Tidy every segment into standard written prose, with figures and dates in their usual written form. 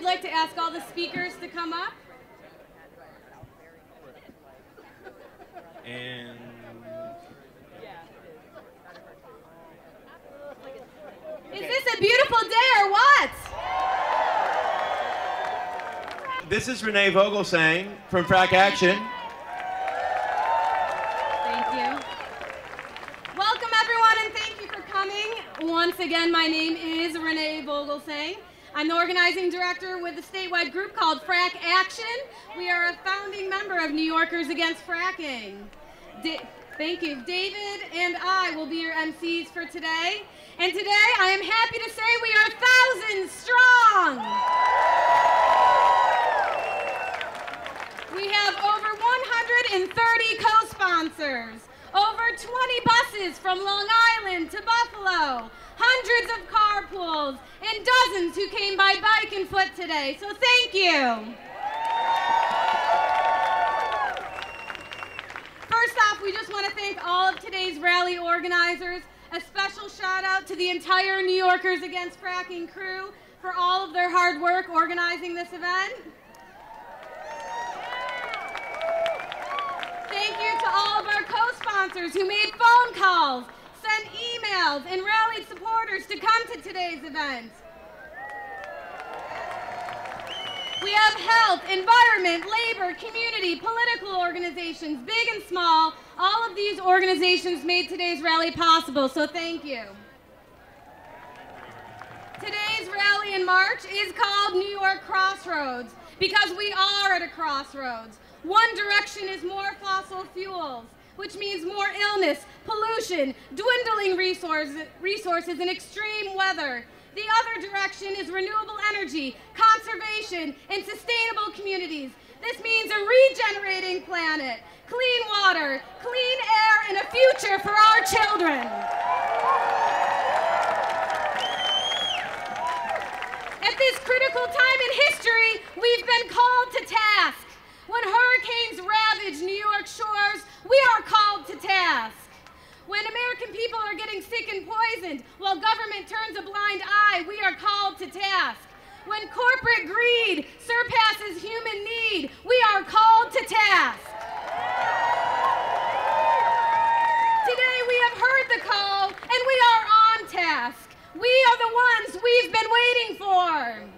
we'd like to ask all the speakers to come up. And is this a beautiful day or what? this is Rene Vogelsang from Frack Action. Thank you. Welcome everyone and thank you for coming. Once again, my name is Rene Vogelsang. I'm the organizing director with a statewide group called Frack Action. We are a founding member of New Yorkers Against Fracking. Thank you. David and I will be your MCs for today. And today I am happy to say we are 1,000 strong. We have over 130 co-sponsors, over 20 buses from Long Island to Buffalo, hundreds of carpools, and dozens who came by bike and foot today, so thank you. First off, we just want to thank all of today's rally organizers. A special shout out to the entire New Yorkers Against Fracking crew for all of their hard work organizing this event. Thank you to all of our co-sponsors who made phone calls, sent emails, and rallied supporters to come to today's event. We have health, environment, labor, community, political organizations, big and small. All of these organizations made today's rally possible, so thank you. Today's rally and march is called New York Crossroads because we are at a crossroads. One direction is more fossil fuels, which means more illness, pollution, dwindling resources, and extreme weather. The other direction is renewable energy, conservation, and sustainable communities. This means a regenerating planet, clean water, clean air, and a future for our children. At this critical time in history, we've been called to task. When hurricanes ravage New York shores, we are called to task. When American people are getting sick and poisoned while government turns a blind eye, we are called to task. When corporate greed surpasses human need, we are called to task. Today we have heard the call and we are on task. We are the ones we've been waiting for.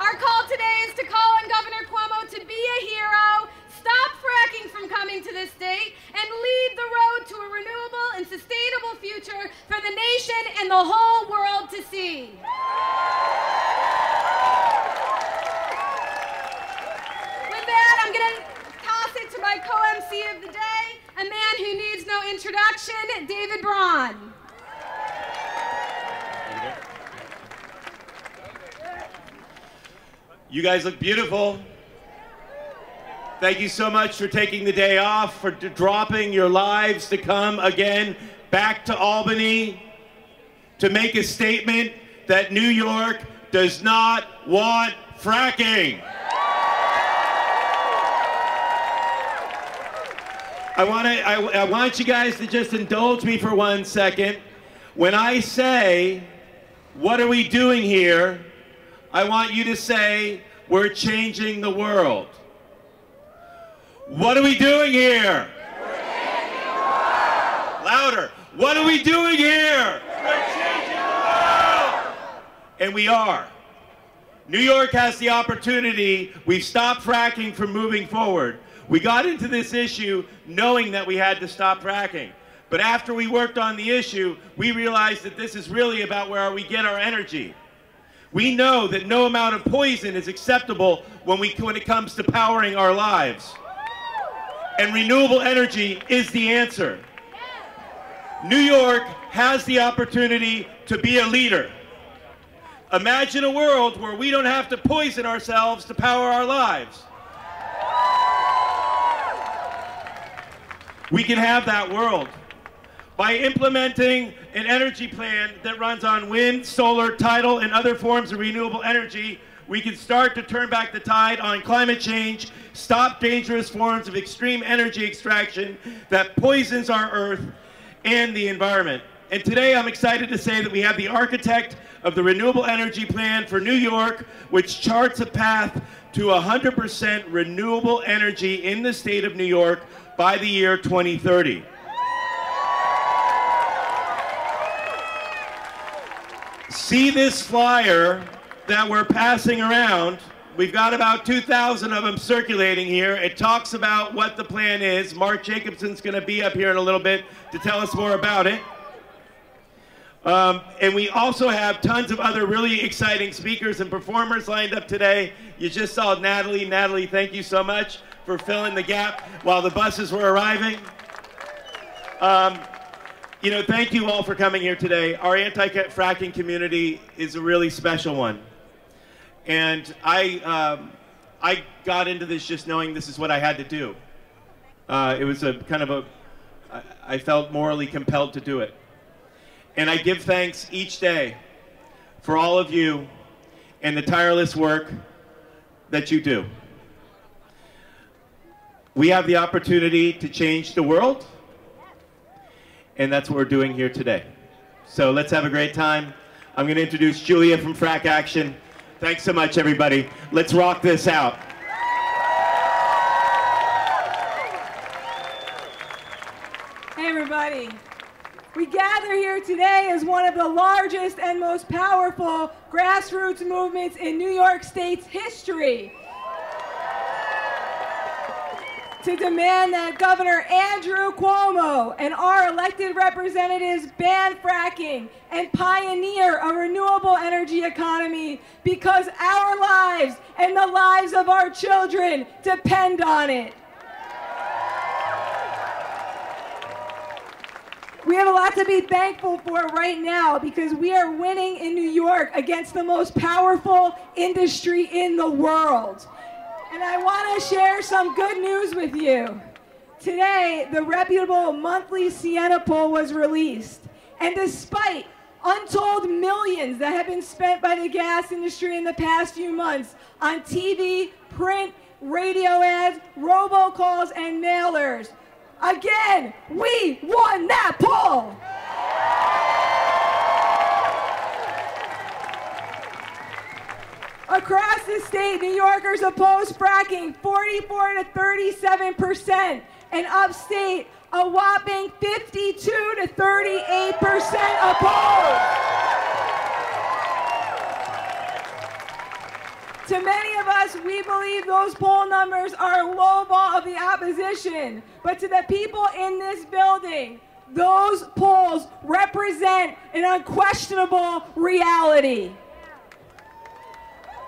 Our call today is to call on Governor Cuomo to be a hero, stop fracking from coming to this state, and lead the road to a renewable and sustainable future for the nation and the whole world to see. With that, I'm going to toss it to my co-MC of the day, a man who needs no introduction, David Braun. You guys look beautiful. Thank you so much for taking the day off, for dropping your lives to come again back to Albany to make a statement that New York does not want fracking. I want you guys to just indulge me for 1 second. When I say, what are we doing here? I want you to say, we're changing the world. What are we doing here? We're changing the world. Louder. What are we doing here? We're changing the world. And we are. New York has the opportunity. We've stopped fracking from moving forward. We got into this issue knowing that we had to stop fracking. But after we worked on the issue, we realized that this is really about where we get our energy. We know that no amount of poison is acceptable when it comes to powering our lives. And renewable energy is the answer. New York has the opportunity to be a leader. Imagine a world where we don't have to poison ourselves to power our lives. We can have that world by implementing an energy plan that runs on wind, solar, tidal, and other forms of renewable energy. We can start to turn back the tide on climate change, stop dangerous forms of extreme energy extraction that poisons our earth and the environment. And today I'm excited to say that we have the architect of the Renewable Energy Plan for New York, which charts a path to 100% renewable energy in the state of New York by the year 2030. See this flyer that we're passing around. We've got about 2,000 of them circulating here. It talks about what the plan is. Mark Jacobson's going to be up here in a little bit to tell us more about it. And we also have tons of other really exciting speakers and performers lined up today. You just saw Natalie. Natalie, thank you so much for filling the gap while the buses were arriving. You know, thank you all for coming here today. Our anti-fracking community is a really special one. And I got into this just knowing this is what I had to do. It was a kind of a, I felt morally compelled to do it. And I give thanks each day for all of you and the tireless work that you do. We have the opportunity to change the world, and that's what we're doing here today. So let's have a great time. I'm going to introduce Julia from Frack Action. Thanks so much, everybody. Let's rock this out. Hey, everybody. We gather here today as one of the largest and most powerful grassroots movements in New York State's history to demand that Governor Andrew Cuomo and our elected representatives ban fracking and pioneer a renewable energy economy because our lives and the lives of our children depend on it. We have a lot to be thankful for right now because we are winning in New York against the most powerful industry in the world. And I want to share some good news with you. Today, the reputable monthly Siena poll was released. And despite untold millions that have been spent by the gas industry in the past few months on TV, print, radio ads, robocalls, and mailers, again, we won that poll. Across the state, New Yorkers oppose fracking 44 to 37%, and upstate, a whopping 52 to 38% opposed. To many of us, we believe those poll numbers are a lowball of the opposition. But to the people in this building, those polls represent an unquestionable reality.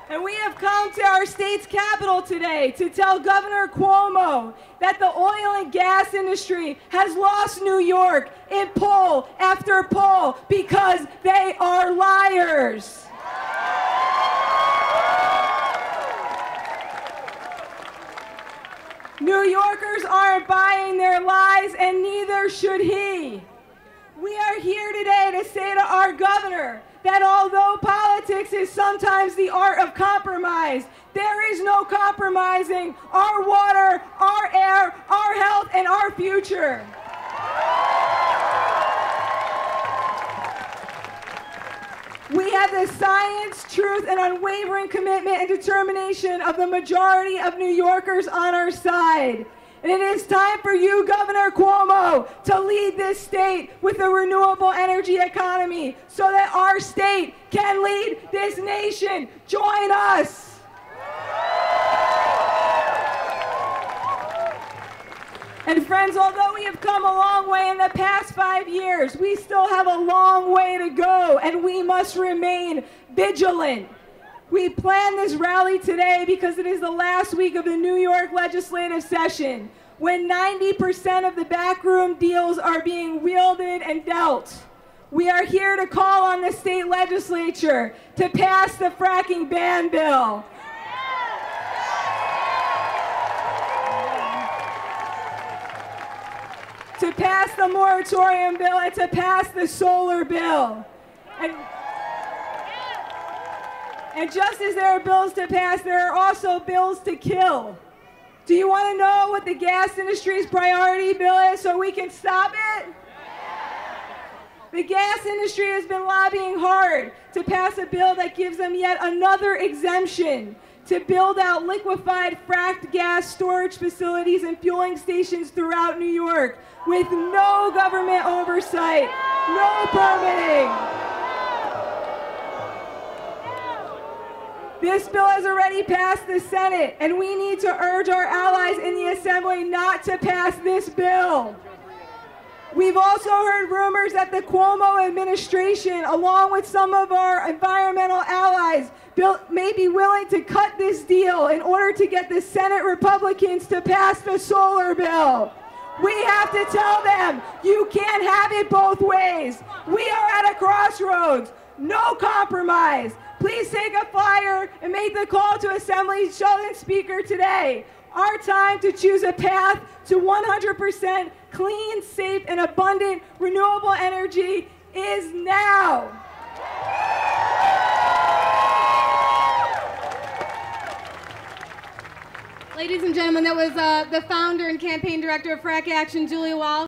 And we have come to our state's capital today to tell Governor Cuomo that the oil and gas industry has lost New York in poll after poll because they are liars. New Yorkers aren't buying their lies, and neither should he. We are here today to say to our governor that although politics is sometimes the art of compromise, there is no compromising our water, our air, our health, and our future. We have the science, truth, and unwavering commitment and determination of the majority of New Yorkers on our side. And it is time for you, Governor Cuomo, to lead this state with a renewable energy economy so that our state can lead this nation. Join us. And friends, although we have come a long way in the past 5 years, we still have a long way to go, and we must remain vigilant. We planned this rally today because it is the last week of the New York legislative session, when 90% of the backroom deals are being wielded and dealt. We are here to call on the state legislature to pass the fracking ban bill. To pass the moratorium bill and to pass the solar bill. And just as there are bills to pass, there are also bills to kill. Do you want to know what the gas industry's priority bill is so we can stop it? The gas industry has been lobbying hard to pass a bill that gives them yet another exemption to build out liquefied fracked gas storage facilities and fueling stations throughout New York with no government oversight, no permitting. This bill has already passed the Senate, and we need to urge our allies in the Assembly not to pass this bill. We've also heard rumors that the Cuomo administration, along with some of our environmental allies, may be willing to cut this deal in order to get the Senate Republicans to pass the solar bill. We have to tell them, you can't have it both ways. We are at a crossroads. No compromise. Please take a flyer and make the call to Assembly Sheldon Speaker today. Our time to choose a path to 100% clean, safe, and abundant renewable energy is now. Ladies and gentlemen, that was the founder and campaign director of Frack Action, Julia Walsh.